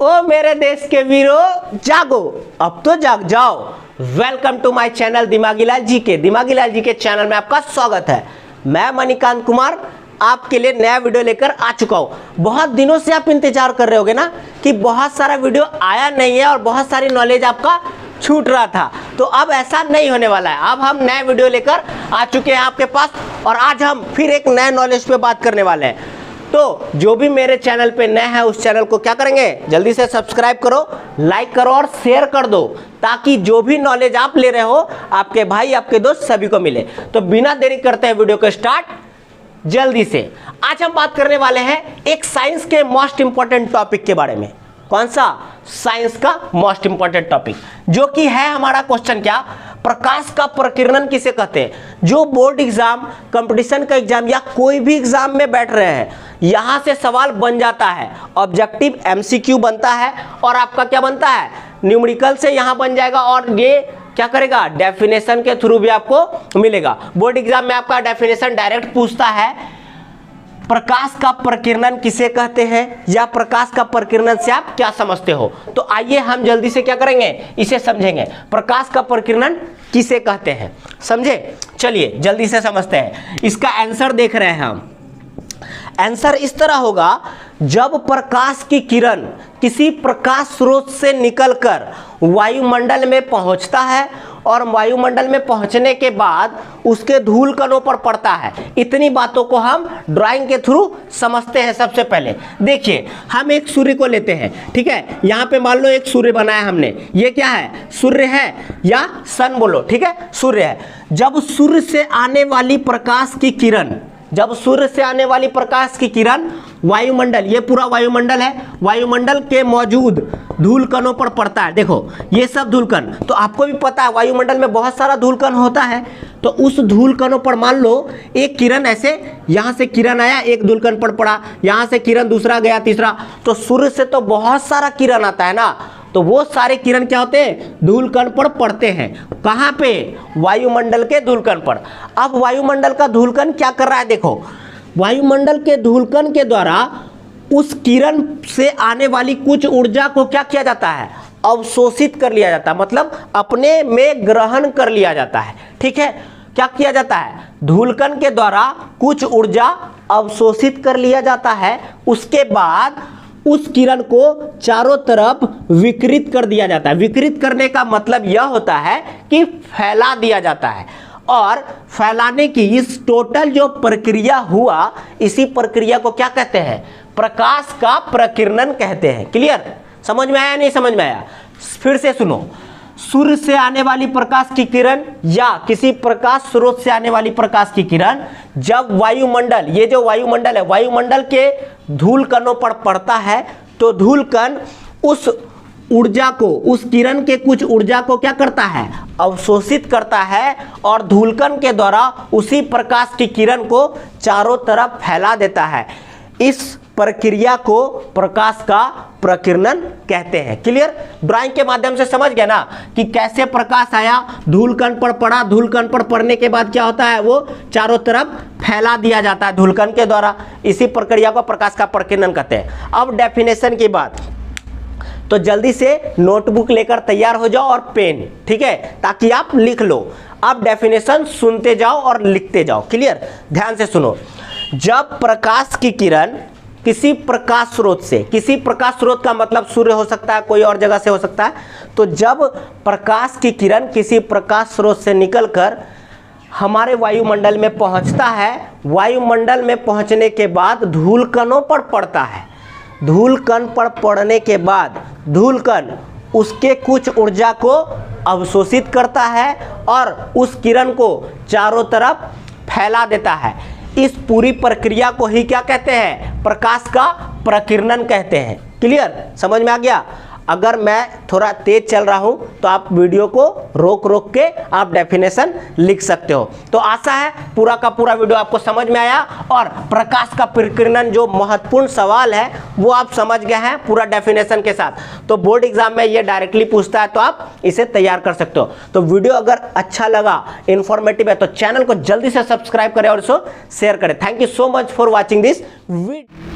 ओ मेरे देश के वीरों जागो, अब तो जाग जाओ। वेलकम टू माय चैनल दिमागी लाल जी के। दिमागी लाल जी के चैनल में आपका स्वागत है। मैं मणिकांत कुमार आपके लिए नया वीडियो लेकर आ चुका हूं। बहुत दिनों से आप इंतजार कर रहे होगे ना कि बहुत सारा वीडियो आया नहीं है और बहुत सारी नॉलेज आपका छूट रहा था। तो अब ऐसा नहीं होने वाला है। अब हम नए वीडियो लेकर आ चुके हैं आपके पास और आज हम फिर एक नए नॉलेज पे बात करने वाले हैं। तो जो भी मेरे चैनल पे नए हैं उस चैनल को क्या करेंगे, जल्दी से सब्सक्राइब करो, लाइक करो और शेयर कर दो, ताकि जो भी नॉलेज आप ले रहे हो आपके भाई आपके दोस्त सभी को मिले। तो बिना देरी करते हैं वीडियो को स्टार्ट जल्दी से। आज हम बात करने वाले हैं एक साइंस के मोस्ट इंपॉर्टेंट टॉपिक के बारे में। कौन सा? साइंस का मोस्ट इंपॉर्टेंट टॉपिक, जो कि है हमारा क्वेश्चन क्या, प्रकाश का प्रकीर्णन किसे कहते हैं। जो बोर्ड एग्जाम, कंपटीशन का एग्जाम या कोई भी एग्जाम में बैठ रहे हैं, यहां से सवाल बन जाता है। ऑब्जेक्टिव एमसीक्यू बनता है और आपका क्या बनता है, न्यूमेरिकल से यहां बन जाएगा और ये क्या करेगा, डेफिनेशन के थ्रू भी आपको मिलेगा। बोर्ड एग्जाम में आपका डेफिनेशन डायरेक्ट पूछता है प्रकाश का प्रकीर्णन किसे कहते हैं या प्रकाश का प्रकीर्णन से आप क्या समझते हो। तो आइए हम जल्दी से क्या करेंगे, इसे समझेंगे। प्रकाश का प्रकीर्णन किसे कहते हैं, समझे। चलिए जल्दी से समझते हैं। इसका आंसर देख रहे हैं हम। आंसर इस तरह होगा, जब प्रकाश की किरण किसी प्रकाश स्रोत से निकलकर वायुमंडल में पहुंचता है और वायुमंडल में पहुंचने के बाद उसके धूल कणों पर पड़ता है। इतनी बातों को हम ड्राइंग के थ्रू समझते हैं। सबसे पहले देखिए, हम एक सूर्य को लेते हैं, ठीक है। यहाँ पे मान लो एक सूर्य बनाया हमने, ये क्या है, सूर्य है या सन बोलो, ठीक है, सूर्य है। जब सूर्य से आने वाली प्रकाश की किरण, जब सूर्य से आने वाली प्रकाश की किरण वायुमंडल, ये पूरा वायुमंडल है, वायुमंडल के मौजूद धूल कणों पर पड़ता है। देखो ये सब धूल कण, तो आपको भी पता है वायुमंडल में बहुत सारा धूल कण होता है। तो उस धूल कणों पर मान लो एक किरण, ऐसे यहां से किरण आया, एक धूल कण पर पड़ा, यहां से किरण दूसरा गया, तीसरा। तो सूर्य से तो बहुत सारा किरण आता है ना, तो वो सारे किरण क्या होते हैं, धूल कण पर पड़ते हैं। कहां पे, वायुमंडल के धूल कण पर। अब वायुमंडल का धूल कण क्या कर रहा है, देखो वायुमंडल के धूल कण के द्वारा उस किरण से आने वाली कुछ ऊर्जा को क्या किया जाता है, अवशोषित कर लिया जाता है, मतलब अपने में ग्रहण कर लिया जाता है, ठीक है। क्या किया जाता है, धूल कण के द्वारा कुछ ऊर्जा अवशोषित कर लिया जाता है। उसके बाद उस किरण को चारों तरफ विकृत कर दिया जाता है। विकृत करने का मतलब यह होता है कि फैला दिया जाता है। और फैलाने की इस टोटल जो प्रक्रिया हुआ, इसी प्रक्रिया को क्या कहते हैं, प्रकाश का प्रकीर्णन कहते हैं। क्लियर, समझ में आया, नहीं समझ में आया? फिर से सुनो, सूर्य से आने वाली प्रकाश की किरण या किसी प्रकाश स्रोत से आने वाली प्रकाश की किरण जब वायुमंडल, ये जो वायुमंडल है, वायुमंडल के धूल कणों पर पड़ता है, तो धूल कण उस ऊर्जा को, उस किरण के कुछ ऊर्जा को क्या करता है, अवशोषित करता है और धूलकण के द्वारा उसी प्रकाश की किरण को चारों तरफ फैला देता है। इस प्रक्रिया को प्रकाश का प्रकीर्णन कहते हैं। क्लियर, ड्राइंग के माध्यम से समझ गए ना कि कैसे प्रकाश आया, धूलकण पर पड़ा, धूलकण पर पड़ने के बाद क्या होता है, वो चारों तरफ फैला दिया जाता है धूलकण के द्वारा। इसी प्रक्रिया को प्रकाश का प्रकीर्णन कहते हैं। अब डेफिनेशन की बात, तो जल्दी से नोटबुक लेकर तैयार हो जाओ और पेन, ठीक है, ताकि आप लिख लो। आप डेफिनेशन सुनते जाओ और लिखते जाओ। क्लियर, ध्यान से सुनो। जब प्रकाश की किरण किसी प्रकाश स्रोत से, किसी प्रकाश स्रोत का मतलब सूर्य हो सकता है, कोई और जगह से हो सकता है, तो जब प्रकाश की किरण किसी प्रकाश स्रोत से निकलकर हमारे वायुमंडल में पहुंचता है, वायुमंडल में पहुंचने के बाद धूल कणों पर पड़ता है। धूल कण पर पड़ने के बाद धूल कण उसके कुछ ऊर्जा को अवशोषित करता है और उस किरण को चारों तरफ फैला देता है। इस पूरी प्रक्रिया को ही क्या कहते हैं, प्रकाश का प्रकीर्णन कहते हैं। क्लियर, समझ में आ गया? अगर मैं थोड़ा तेज चल रहा हूं तो आप वीडियो को रोक रोक के आप डेफिनेशन लिख सकते हो। तो आशा है पूरा का पूरा वीडियो आपको समझ में आया और प्रकाश का प्रकीर्णन जो महत्वपूर्ण सवाल है वो आप समझ गए हैं पूरा डेफिनेशन के साथ। तो बोर्ड एग्जाम में ये डायरेक्टली पूछता है, तो आप इसे तैयार कर सकते हो। तो वीडियो अगर अच्छा लगा, इंफॉर्मेटिव है, तो चैनल को जल्दी से सब्सक्राइब करें और इसको शेयर करें। Thank you so much for watching this video.